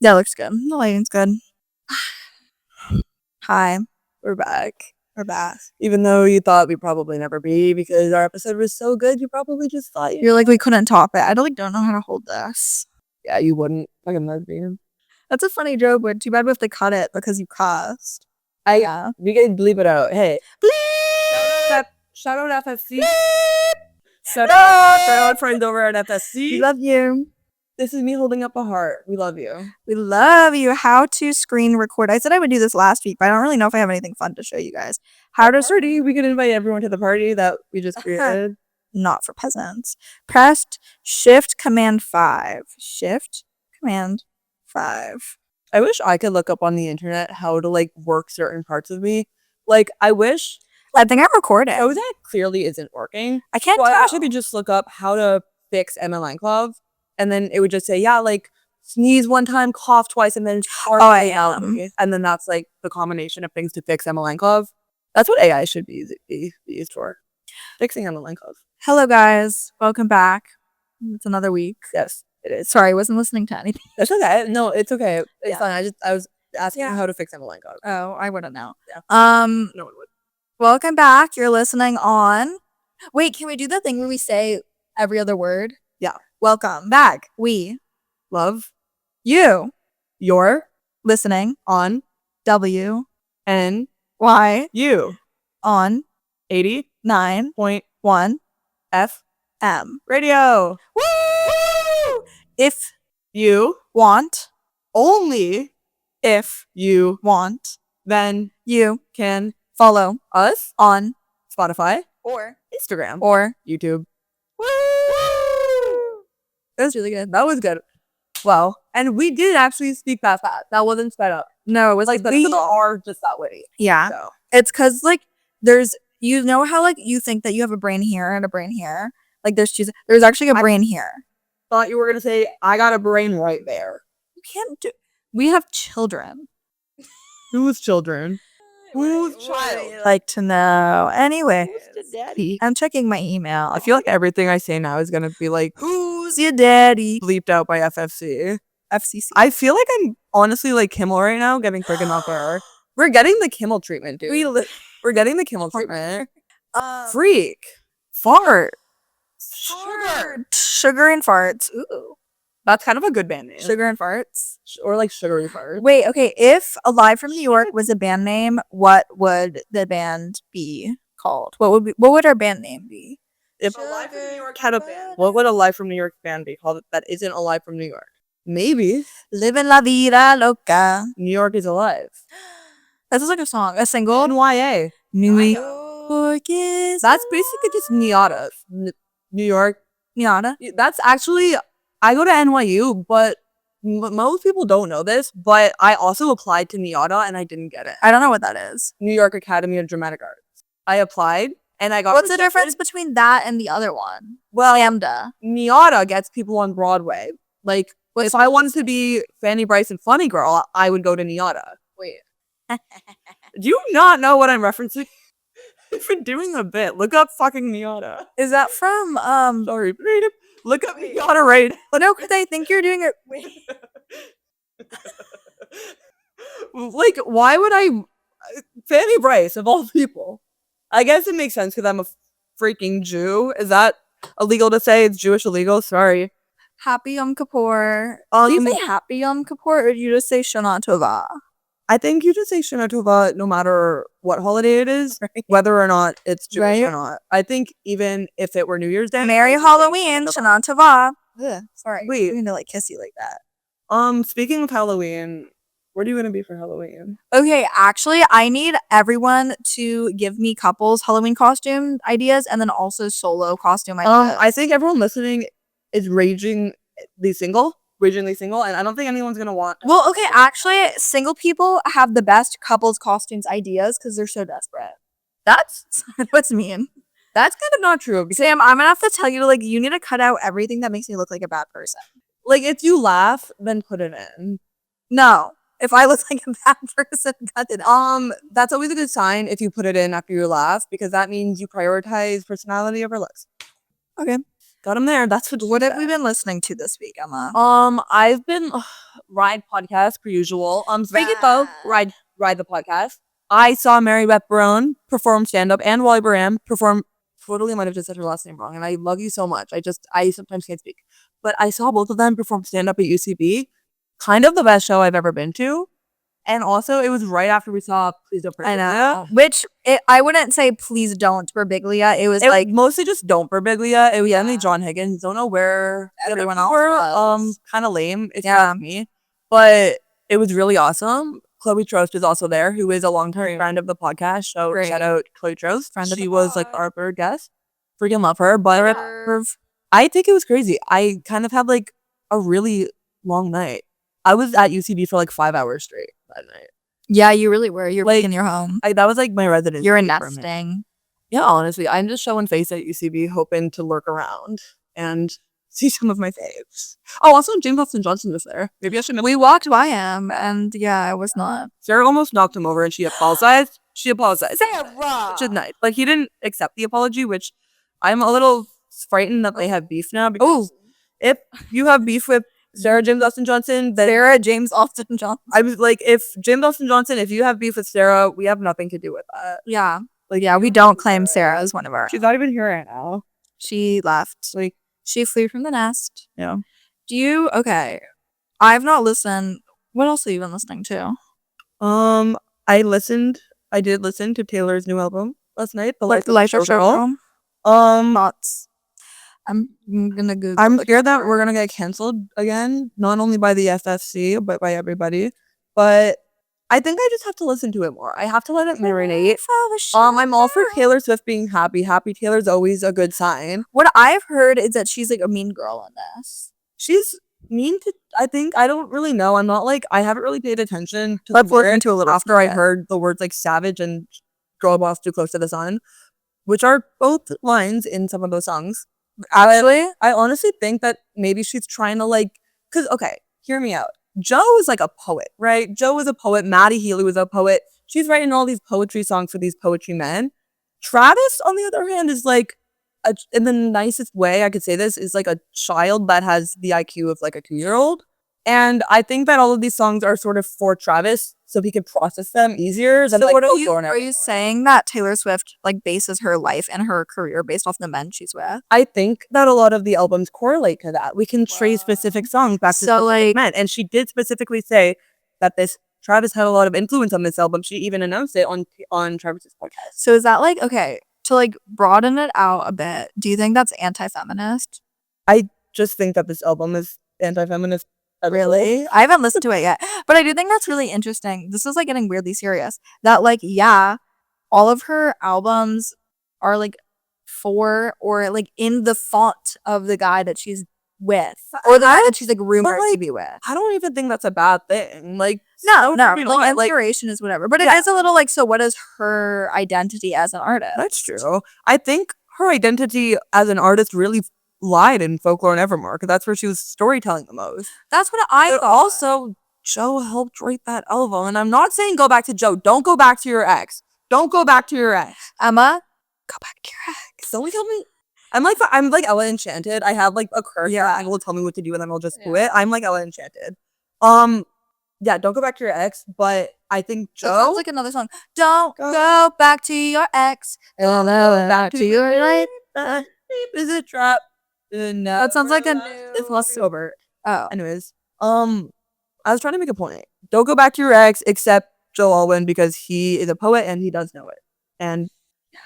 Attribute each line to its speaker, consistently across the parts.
Speaker 1: That looks good. The lighting's good. Hi. We're back.
Speaker 2: Even though you thought we'd probably never be because our episode was so good, you probably just thought
Speaker 1: you're like, we couldn't top it. I don't know how to hold this.
Speaker 2: Yeah, you wouldn't. Fucking lesbian.
Speaker 1: That's a funny joke, but too bad we have to cut it because you cussed.
Speaker 2: We can bleep it out. Hey. Bleep! Shout out FFC. Bleep! Shout out friends over at FFC.
Speaker 1: We love you.
Speaker 2: This is me holding up a heart. We love you.
Speaker 1: We love you. How to screen record. I said I would do this last week, but I don't really know if I have anything fun to show you guys.
Speaker 2: How to party. We could invite everyone to the party that we just created.
Speaker 1: Not for peasants. Pressed Shift Command 5. Shift Command 5.
Speaker 2: I wish I could look up on the internet how to like work certain parts of me. Like I wish.
Speaker 1: I think I recorded.
Speaker 2: Oh, that clearly isn't working.
Speaker 1: I can't tell.
Speaker 2: I actually could just look up how to fix MLN Club. And then it would just say, yeah, like sneeze one time, cough twice, and then and then that's like the combination of things to fix MLN Club. That's what AI should be used for. Fixing MLN Club.
Speaker 1: Hello, guys. Welcome back. It's another week.
Speaker 2: Yes, it is.
Speaker 1: Sorry, I wasn't listening to anything.
Speaker 2: That's okay. No, it's okay. It's fine. I was asking how to fix MLN Club.
Speaker 1: Oh, I wouldn't know.
Speaker 2: Yeah. No one would.
Speaker 1: Welcome back. You're listening on. Wait, can we do the thing where we say every other word?
Speaker 2: Yeah.
Speaker 1: Welcome back. We
Speaker 2: love
Speaker 1: you.
Speaker 2: You're
Speaker 1: listening
Speaker 2: on
Speaker 1: WNYU on
Speaker 2: 89.1 FM radio.
Speaker 1: Woo! If
Speaker 2: you
Speaker 1: want,
Speaker 2: only
Speaker 1: if
Speaker 2: you
Speaker 1: want,
Speaker 2: then
Speaker 1: you
Speaker 2: can
Speaker 1: follow
Speaker 2: us
Speaker 1: on
Speaker 2: Spotify
Speaker 1: or
Speaker 2: Instagram
Speaker 1: or
Speaker 2: YouTube.
Speaker 1: Woo! That was really good.
Speaker 2: That was good. Well, and we did actually speak that fast. That wasn't sped up.
Speaker 1: No, it was
Speaker 2: like we are just that witty.
Speaker 1: Yeah.
Speaker 2: So.
Speaker 1: It's because like there's, you know how like you think that you have a brain here and a brain here? Like there's actually a brain here.
Speaker 2: Thought you were going to say, I got a brain right there.
Speaker 1: You can't do. We have children.
Speaker 2: Whose children? Whose child?
Speaker 1: Like to know. Anyway,
Speaker 2: who's the daddy?
Speaker 1: I'm checking my email.
Speaker 2: I feel like everything I say now is gonna be like,
Speaker 1: who's your daddy?
Speaker 2: Bleeped out by FCC.
Speaker 1: I
Speaker 2: feel like I'm honestly like Kimmel right now, getting freaking off air. We're getting the Kimmel treatment, dude. We're getting the Kimmel treatment. Freak. Fart.
Speaker 1: Sugar and farts. Ooh.
Speaker 2: That's kind of a good band name.
Speaker 1: Sugar and farts?
Speaker 2: Or like sugary farts.
Speaker 1: Wait, okay. If Alive from New York was a band name, what would the band be called? What would our band name be?
Speaker 2: If Alive from New York had a band, what would Alive from New York band be called that isn't Alive from New York? Maybe.
Speaker 1: Living la vida loca.
Speaker 2: New York is alive.
Speaker 1: That sounds like a song. A single?
Speaker 2: NYA.
Speaker 1: New York is
Speaker 2: That's basically just Niata. New York.
Speaker 1: Niata?
Speaker 2: That's actually... I go to NYU, but most people don't know this, but I also applied to NIADA and I didn't get it.
Speaker 1: I don't know what that is.
Speaker 2: New York Academy of Dramatic Arts. I applied and I got
Speaker 1: What's the difference between that and the other one?
Speaker 2: Well,
Speaker 1: Lambda.
Speaker 2: NIADA gets people on Broadway. Like, if I wanted to be Fanny Bryce and Funny Girl, I would go to NIADA.
Speaker 1: Wait.
Speaker 2: Do you not know what I'm referencing? I've been doing a bit. Look up fucking NIADA.
Speaker 1: Is that from,
Speaker 2: Sorry, look up NIADA right.
Speaker 1: No, because I think you're doing it. Wait.
Speaker 2: Like, why would I... Fanny Bryce, of all people. I guess it makes sense because I'm a freaking Jew. Is that illegal to say? It's Jewish illegal? Sorry.
Speaker 1: Happy Yom Kippur. Do you say Happy Yom Kippur or do you just say Shana Tova?
Speaker 2: I think you just say Shana Tova no matter what holiday it is, right? Whether or not it's Jewish or not. I think even if it were New Year's Day.
Speaker 1: Merry Halloween, Shana Tova. Ugh, sorry.
Speaker 2: Wait.
Speaker 1: I'm going to like kiss you like that.
Speaker 2: Speaking of Halloween, what are you going to be for Halloween?
Speaker 1: Okay, actually, I need everyone to give me couples Halloween costume ideas and then also solo costume ideas.
Speaker 2: I think everyone listening is ragingly single, and I don't think anyone's going to want...
Speaker 1: Well, okay, actually, single people have the best couples costumes ideas because they're so desperate.
Speaker 2: That's
Speaker 1: what's mean.
Speaker 2: That's kind of not true.
Speaker 1: Sam, I'm going to have to tell you, like, you need to cut out everything that makes me look like a bad person.
Speaker 2: Like, if you laugh, then put it in.
Speaker 1: No. If I look like a bad person, cut it.
Speaker 2: That's always a good sign if you put it in after you laugh, because that means you prioritize personality over looks.
Speaker 1: Okay.
Speaker 2: got him there. That's
Speaker 1: What have we been listening to this week, Emma?
Speaker 2: I've been Ride podcast per usual. Speaking of Ride the podcast, I saw Mary Beth Barone perform stand up and Wally Baram perform. Totally might have just said her last name wrong, and I love you so much. I sometimes can't speak, but I saw both of them perform stand up at UCB. Kind of the best show I've ever been to. And also, it was right after we saw Please Don't Berbiglia.
Speaker 1: I know. Which, I wouldn't say Please Don't Berbiglia. It was like...
Speaker 2: mostly just Don't Berbiglia. It was only John Higgins. Don't know where
Speaker 1: everyone else
Speaker 2: was. Kind of lame, if you ask me. But it was really awesome. Chloe Trost is also there, who is a longtime friend of the podcast. So shout out Chloe Trost. She was like our third guest. Freaking love her. But I think it was crazy. I kind of had like a really long night. I was at UCB for like 5 hours straight that night.
Speaker 1: Yeah, you really were. You're like in your home.
Speaker 2: That was like my residence.
Speaker 1: You're nesting.
Speaker 2: Yeah, honestly, I'm just showing face at UCB, hoping to lurk around and see some of my faves. Oh, also James Austin Johnson was there. Maybe I should.
Speaker 1: We walked by him, and yeah, I was not.
Speaker 2: Sarah almost knocked him over, and she apologized. Sarah,
Speaker 1: which
Speaker 2: is nice. Like he didn't accept the apology, which I'm a little frightened that they have beef now. Because if you have beef with Sarah James Austin Johnson, then
Speaker 1: Sarah James Austin Johnson.
Speaker 2: I was like, if James Austin Johnson, if you have beef with Sarah, we have nothing to do with that.
Speaker 1: Yeah. Like, yeah, we don't claim Sarah as one of our.
Speaker 2: She's not even here right now.
Speaker 1: She left.
Speaker 2: Like,
Speaker 1: she flew from the nest.
Speaker 2: Yeah.
Speaker 1: Okay. I've not listened. What else have you been listening to?
Speaker 2: I did listen to Taylor's new album last night. The Life of
Speaker 1: Show. Thoughts. I'm gonna Google.
Speaker 2: I'm scared that we're gonna get canceled again, not only by the FFC but by everybody. But I think I just have to listen to it more. I have to let it marinate. I'm all for Taylor Swift being happy. Happy Taylor's always a good sign.
Speaker 1: What I've heard is that she's like a mean girl in this.
Speaker 2: She's mean to. I don't really know. I'm not like I haven't really paid attention to.
Speaker 1: Let's listen to a little
Speaker 2: after I heard the words like savage and girl boss too close to the sun, which are both lines in some of those songs. Actually, I honestly think that maybe she's trying to like, cause okay, hear me out. Joe is like a poet, right? Joe is a poet. Maddie Healy was a poet. She's writing all these poetry songs for these poetry men. Travis, on the other hand, is like, in the nicest way I could say this, is like a child that has the IQ of like a 2-year-old. And I think that all of these songs are sort of for Travis so he can process them easier than
Speaker 1: so
Speaker 2: like,
Speaker 1: what are you saying that Taylor Swift like bases her life and her career based off the men she's with?
Speaker 2: I think that a lot of the albums correlate to that. We can trace specific songs back to specific men. And she did specifically say that Travis had a lot of influence on this album. She even announced it on Travis's podcast.
Speaker 1: So is that like, okay, to like broaden it out a bit, do you think that's anti-feminist?
Speaker 2: I just think that this album is anti-feminist.
Speaker 1: Really? I haven't listened to it yet, but I do think that's really interesting. This is like getting weirdly serious. That like, yeah, all of her albums are like for or like in the font of the guy that she's with, or the guy that she's like rumored to be with.
Speaker 2: I don't even think that's a bad thing. Like,
Speaker 1: no, like inspiration is whatever, but it is a little like, so what is her identity as an artist?
Speaker 2: That's true. I think her identity as an artist really lied in Folklore and Evermore, because that's where she was storytelling the most.
Speaker 1: That's what I thought.
Speaker 2: Also, Joe helped write that album, and I'm not saying go back to Joe. Don't go back to your ex. Don't go back to your ex.
Speaker 1: Emma, go back to your ex.
Speaker 2: Don't tell me. I'm like Ella Enchanted. I have like a curse that will tell me what to do, and then I'll just do it. I'm like Ella Enchanted. Yeah, don't go back to your ex, but I think Joe. That
Speaker 1: sounds like another song. Don't go back to your ex. Don't go back to your life.
Speaker 2: Deep is a trap.
Speaker 1: That sounds like
Speaker 2: it's less sober.
Speaker 1: Oh,
Speaker 2: anyways, I was trying to make a point. Don't go back to your ex, except Joe Alwyn, because he is a poet and he does know it. And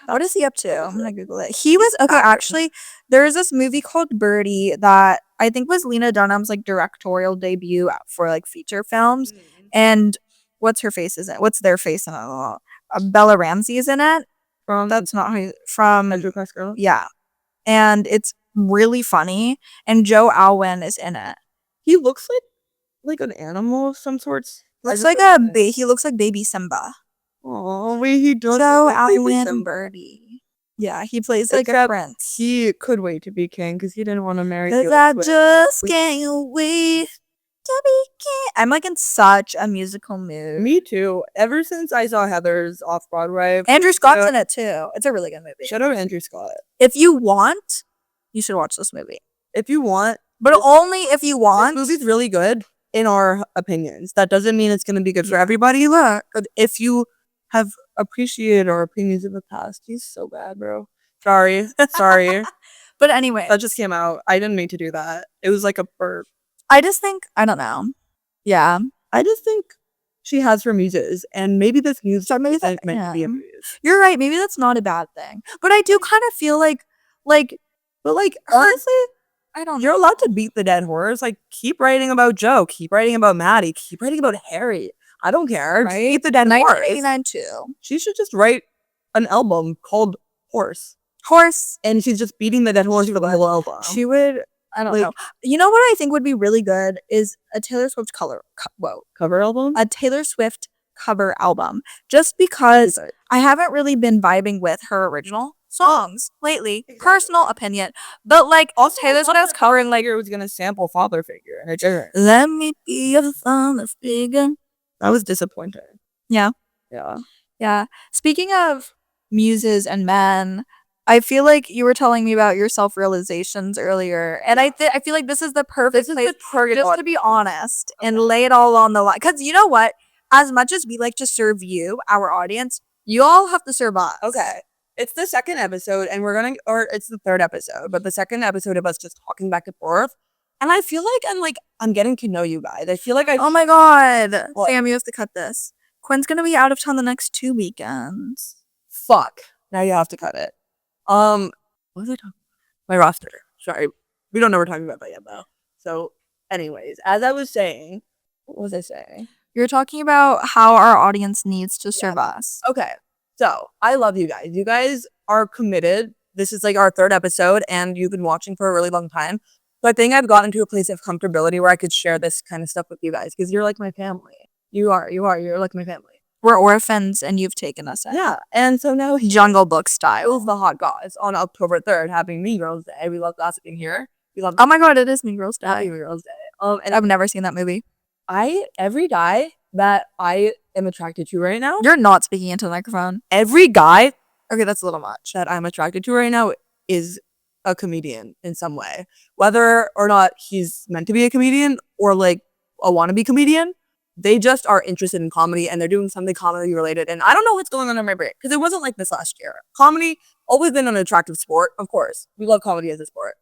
Speaker 1: what is he up to? I'm gonna Google it. He was actually, there's this movie called Birdie that I think was Lena Dunham's like directorial debut for like feature films. And what's her face is in it? What's their face in it? Bella Ramsey is in it. That's not who. From
Speaker 2: Andrew Class Girl.
Speaker 1: Yeah, and it's really funny, and Joe Alwyn is in it.
Speaker 2: He looks like an animal of some sorts.
Speaker 1: He looks like baby Simba.
Speaker 2: Oh, wait, he does.
Speaker 1: Joe Alwyn Birdie. Yeah, he plays like a prince.
Speaker 2: He could wait to be king because he didn't want to marry.
Speaker 1: Cause I just can't wait to be king. I'm like in such a musical mood.
Speaker 2: Me too. Ever since I saw Heathers off Broadway.
Speaker 1: Andrew Scott's in it too. It's a really good movie.
Speaker 2: Shout out Andrew Scott.
Speaker 1: If you want you should watch this movie.
Speaker 2: If you want.
Speaker 1: But only if you want.
Speaker 2: This movie's really good in our opinions. That doesn't mean it's going to be good for everybody. Look, if you have appreciated our opinions in the past. He's so bad, bro. Sorry.
Speaker 1: But anyway.
Speaker 2: That just came out. I didn't mean to do that. It was like a burp.
Speaker 1: I just think, I don't know. Yeah.
Speaker 2: I just think she has her muses, and maybe this muse meant to be a muse.
Speaker 1: You're right. Maybe that's not a bad thing. But I do kind of feel like,
Speaker 2: honestly,
Speaker 1: I don't know.
Speaker 2: You're allowed to beat the dead horse. Like, keep writing about Joe. Keep writing about Maddie. Keep writing about Harry. I don't care.
Speaker 1: Right?
Speaker 2: Beat the dead horse.
Speaker 1: 1989 too.
Speaker 2: She should just write an album called Horse. And she's just beating the dead horse for the whole album.
Speaker 1: She would, I don't know. You know what I think would be really good is a Taylor Swift
Speaker 2: cover album?
Speaker 1: A Taylor Swift cover album. Just because I haven't really been vibing with her original songs lately. Exactly. Personal opinion. But like
Speaker 2: also
Speaker 1: Taylor Swift's covering like
Speaker 2: it was gonna sample Father Figure and it didn't.
Speaker 1: Let me be your father figure.
Speaker 2: That was disappointing.
Speaker 1: Yeah. Speaking of muses and men, I feel like you were telling me about your self-realizations earlier, and I feel like this is the perfect place just to be honest and lay it all on the line. Because you know what? As much as we like to serve you, our audience, you all have to serve us.
Speaker 2: Okay. It's the second episode, and it's the third episode, but the second episode of us just talking back and forth. And I feel like I'm getting to know you guys. I feel like
Speaker 1: oh my god. What? Sam, you have to cut this. Quinn's gonna be out of town the next 2 weekends.
Speaker 2: Fuck. Now you have to cut it. What was I talking about? My roster. Sorry. We don't know what we're talking about that yet, though. So, anyways, as I was saying, what was I saying?
Speaker 1: You're talking about how our audience needs to serve us.
Speaker 2: Okay. So, I love you guys. You guys are committed. This is like our third episode, and you've been watching for a really long time. So, I think I've gotten to a place of comfortability where I could share this kind of stuff with you guys, because you're like my family. You're like my family.
Speaker 1: We're orphans, and you've taken us in.
Speaker 2: Yeah, and so now
Speaker 1: Jungle Book style.
Speaker 2: The hot guys on October 3rd, having Mean Girls Day. We love gossiping here. We love.
Speaker 1: Oh my god, it is Mean Girls Day.
Speaker 2: Mean Girls Day. And
Speaker 1: I've never seen that movie.
Speaker 2: Every guy that I am attracted to right now.
Speaker 1: You're not speaking into the microphone.
Speaker 2: Every guy.
Speaker 1: Okay, that's a little much.
Speaker 2: That I'm attracted to right now is a comedian in some way, whether or not he's meant to be a comedian or like a wannabe comedian. They just are interested in comedy, and they're doing something comedy related. And I don't know what's going on in my brain, because it wasn't like this last year. Comedy, always been an attractive sport. Of course, we love comedy as a sport.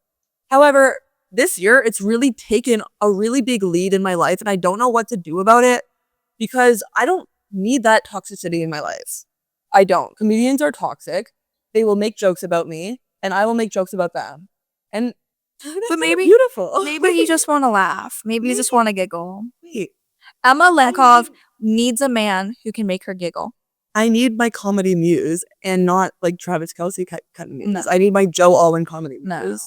Speaker 2: However, this year, it's really taken a really big lead in my life, and I don't know what to do about it, because I don't need that toxicity in my life. I don't. Comedians are toxic. They will make jokes about me, and I will make jokes about them. And
Speaker 1: but maybe
Speaker 2: beautiful.
Speaker 1: Maybe you just want to laugh. Maybe you just want to giggle. Wait. Emma Lankov needs a man who can make her giggle.
Speaker 2: I need my comedy muse, and not like Travis Kelce kind of muse. No. I need my Joe Alwyn comedy muse.
Speaker 1: No.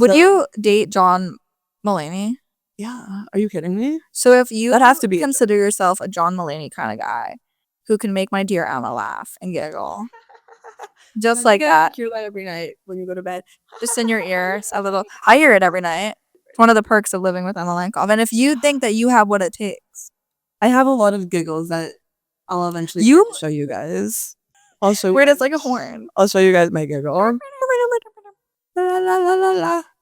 Speaker 1: Would you date John Mulaney?
Speaker 2: Yeah. Are you kidding me?
Speaker 1: So if you
Speaker 2: that has to be
Speaker 1: consider yourself a John Mulaney kind of guy who can make my dear Emma laugh and giggle. Just like that.
Speaker 2: Hear that every night when you go to bed.
Speaker 1: Just in your ears a little. I hear it every night. It's one of the perks of living with Emma Lankov. And if you think that you have what it takes.
Speaker 2: I have a lot of giggles that I'll eventually show you guys. Also,
Speaker 1: weird, it's like a horn.
Speaker 2: I'll show you guys my giggle.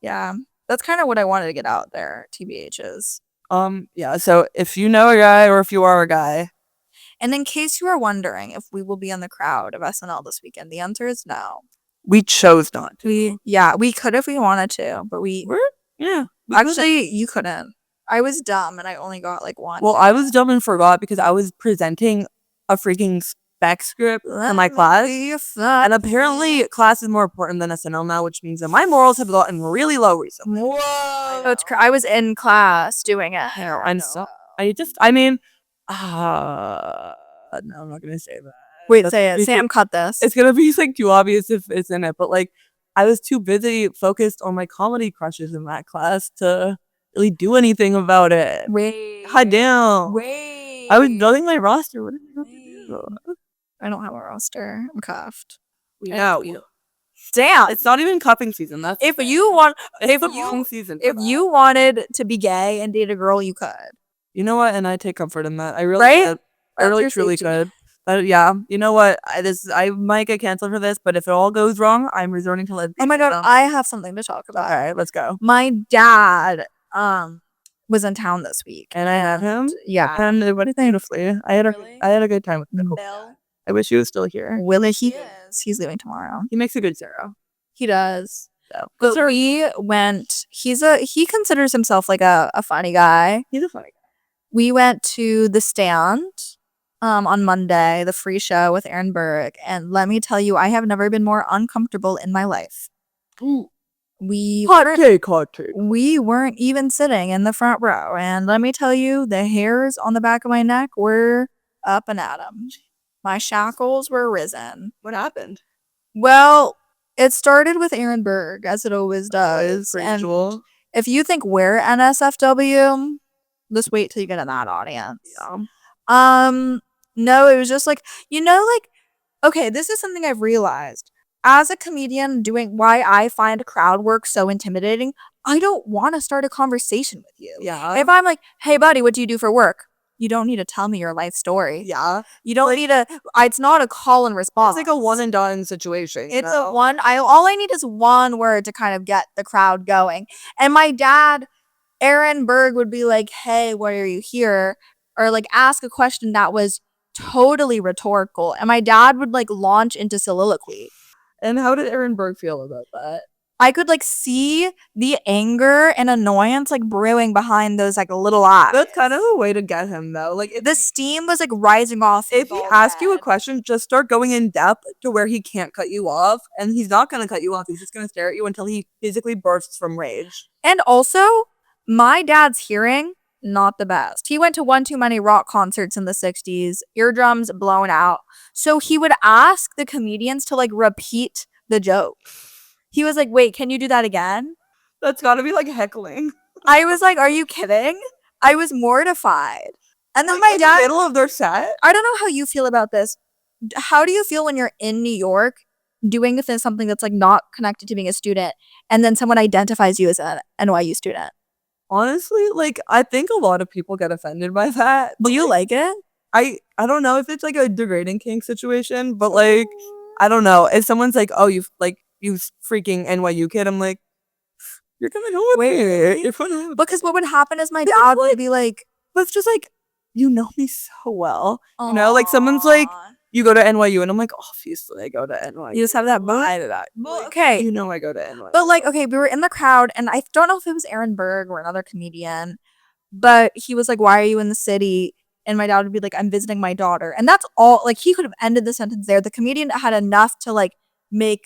Speaker 1: Yeah. That's kind of what I wanted to get out there, TBHs.
Speaker 2: Yeah, so if you know a guy or if you are a guy.
Speaker 1: And in case you are wondering if we will be in the crowd of SNL this weekend, the answer is no.
Speaker 2: We chose not to.
Speaker 1: We could if we wanted to, but actually, you couldn't. I was dumb and I only got like one.
Speaker 2: Well, I was dumb and forgot because I was presenting a freaking spec script to my class. And apparently class is more important than SNL now, which means that my morals have gotten really low recently.
Speaker 1: Whoa. I was in class doing it.
Speaker 2: No, I'm not going to say that.
Speaker 1: Wait, say it. Sam, cut this.
Speaker 2: It's going to be like too obvious if it's in it, but like I was too busy focused on my comedy crushes in that class to really do anything about it.
Speaker 1: Wait.
Speaker 2: God damn.
Speaker 1: Wait.
Speaker 2: I was building my roster. What did I do?
Speaker 1: I don't have a roster. I'm cuffed.
Speaker 2: No.
Speaker 1: Damn.
Speaker 2: It's not even cuffing season. That's
Speaker 1: if you want
Speaker 2: season.
Speaker 1: If you wanted to be gay and date a girl, you could.
Speaker 2: You know what? And I take comfort in that. I really could. I really truly could. But yeah, you know what? I might get canceled for this, but if it all goes wrong, I'm resorting to lesbianism.
Speaker 1: Oh my god, I have something to talk about.
Speaker 2: All right, let's go.
Speaker 1: My dad was in town this week,
Speaker 2: and I met him.
Speaker 1: Yeah,
Speaker 2: And it went beautifully. I had a good time with him.
Speaker 1: Bill.
Speaker 2: I wish he was still here.
Speaker 1: Willie, he is. He's leaving tomorrow.
Speaker 2: He makes a good Sarah.
Speaker 1: He does.
Speaker 2: So,
Speaker 1: but we went. He considers himself like a funny guy.
Speaker 2: He's a funny guy.
Speaker 1: We went to the Stand on Monday, the free show with Aaron Burke, and let me tell you, I have never been more uncomfortable in my life.
Speaker 2: Ooh.
Speaker 1: Hot take. We weren't even sitting in the front row, and let me tell you, the hairs on the back of my neck were up and at 'em. My shackles were risen.
Speaker 2: What happened?
Speaker 1: Well, it started with Aaron Burke, as it always does.
Speaker 2: And
Speaker 1: if you think we're NSFW, just wait till you get in that audience.
Speaker 2: Yeah.
Speaker 1: No, it was just like, okay, this is something I've realized. As a comedian, doing why I find crowd work so intimidating, I don't want to start a conversation with you.
Speaker 2: Yeah.
Speaker 1: If I'm like, hey, buddy, what do you do for work? You don't need to tell me your life story.
Speaker 2: Yeah.
Speaker 1: You don't need to, it's not a call and response.
Speaker 2: It's like a one and done situation.
Speaker 1: It's a one, all I need is one word to kind of get the crowd going. And my dad, Aaron Burke, would be like, hey, why are you here? Or like ask a question that was totally rhetorical, and my dad would like launch into soliloquy.
Speaker 2: And how did Aaron Burke feel about that?
Speaker 1: I could like see the anger and annoyance like brewing behind those like little eyes.
Speaker 2: That's kind of a way to get him though. Like
Speaker 1: the steam was like rising off.
Speaker 2: If he asks you a question, just start going in depth to where he can't cut you off, and he's not gonna cut you off. He's just gonna stare at you until he physically bursts from rage.
Speaker 1: And also, my dad's hearing, not the best. He went to one too many rock concerts in the 60s, eardrums blown out. So he would ask the comedians to like repeat the joke. He was like, wait, can you do that again?
Speaker 2: That's gotta be like heckling.
Speaker 1: I was like, are you kidding? I was mortified. And then
Speaker 2: like,
Speaker 1: my dad,
Speaker 2: in the middle of their set?
Speaker 1: I don't know how you feel about this. How do you feel when you're in New York doing something that's like not connected to being a student, and then someone identifies you as an NYU student?
Speaker 2: Honestly, like, I think a lot of people get offended by that.
Speaker 1: Do you like it?
Speaker 2: I don't know if it's like a degrading kink situation, but like, I don't know. If someone's like, oh, you freaking NYU kid, I'm like, you're gonna go with me. You're gonna
Speaker 1: because what would happen is my dad would be like,
Speaker 2: but it's just like, you know me so well. Aww. You know, like someone's like, you go to NYU, and I'm like, obviously I go to NYU.
Speaker 1: You just have that vibe.
Speaker 2: Well, okay. You know I go to NYU.
Speaker 1: But like, okay, we were in the crowd, and I don't know if it was Aaron Burke or another comedian, but he was like, why are you in the city? And my dad would be like, I'm visiting my daughter. And that's all, like, he could have ended the sentence there. The comedian had enough to like make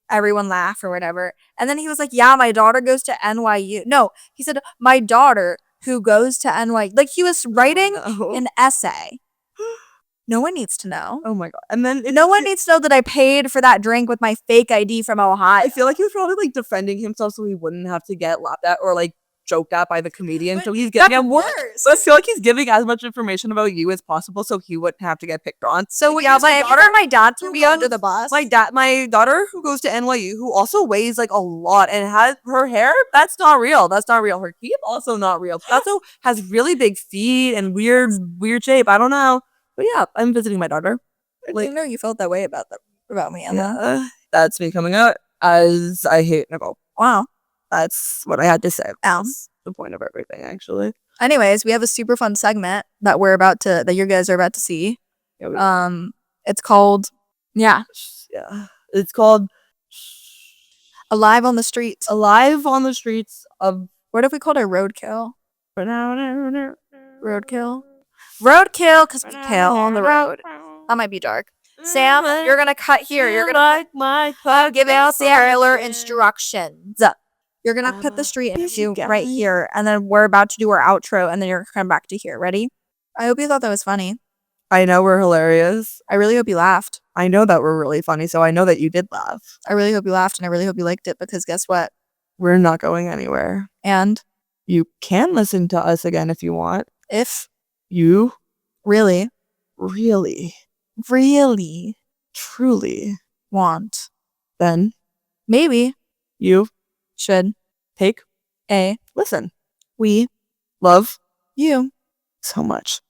Speaker 1: everyone laugh or whatever. And then he was like, yeah, my daughter goes to NYU. No, he said, my daughter who goes to NYU. Like, he was writing an essay. No one needs to know.
Speaker 2: Oh my god. And then
Speaker 1: no one needs to know that I paid for that drink with my fake ID from Ohio.
Speaker 2: I feel like he was probably like defending himself so he wouldn't have to get laughed at or like joked at by the comedian.
Speaker 1: But
Speaker 2: so he's getting
Speaker 1: him worse.
Speaker 2: So I feel like he's giving as much information about you as possible so he wouldn't have to get picked on.
Speaker 1: So yeah, my daughter and my dad threw me under the bus.
Speaker 2: My daughter who goes to NYU, who also weighs like a lot and has her hair, that's not real. That's not real. Her teeth also not real. She also has really big feet and weird shape. I don't know. But yeah, I'm visiting my daughter.
Speaker 1: I didn't know you felt that way about me, Emma.
Speaker 2: Yeah, that's me coming out as I hate Nicole.
Speaker 1: Wow.
Speaker 2: That's what I had to say. That's the point of everything, actually.
Speaker 1: Anyways, we have a super fun segment that that you guys are about to see.
Speaker 2: Yeah,
Speaker 1: it's called,
Speaker 2: it's called
Speaker 1: Alive on the Streets.
Speaker 2: Alive on the Streets of,
Speaker 1: what if we called it Roadkill? Roadkill, because we kill on the road. That might be dark. Sam, you're gonna cut here. You're gonna give out sailor instructions. You're gonna put the street into right here, and then we're about to do our outro, and then you're gonna come back to here. Ready? I hope you thought that was funny.
Speaker 2: I know we're hilarious.
Speaker 1: I really hope you laughed.
Speaker 2: I know that we're really funny, so I know that you did laugh.
Speaker 1: I really hope you laughed, and I really hope you liked it, because guess what?
Speaker 2: We're not going anywhere.
Speaker 1: And
Speaker 2: you can listen to us again if you want.
Speaker 1: If
Speaker 2: you
Speaker 1: really
Speaker 2: truly
Speaker 1: want,
Speaker 2: then
Speaker 1: maybe
Speaker 2: you
Speaker 1: should
Speaker 2: take
Speaker 1: a
Speaker 2: listen.
Speaker 1: We
Speaker 2: love
Speaker 1: you
Speaker 2: so much.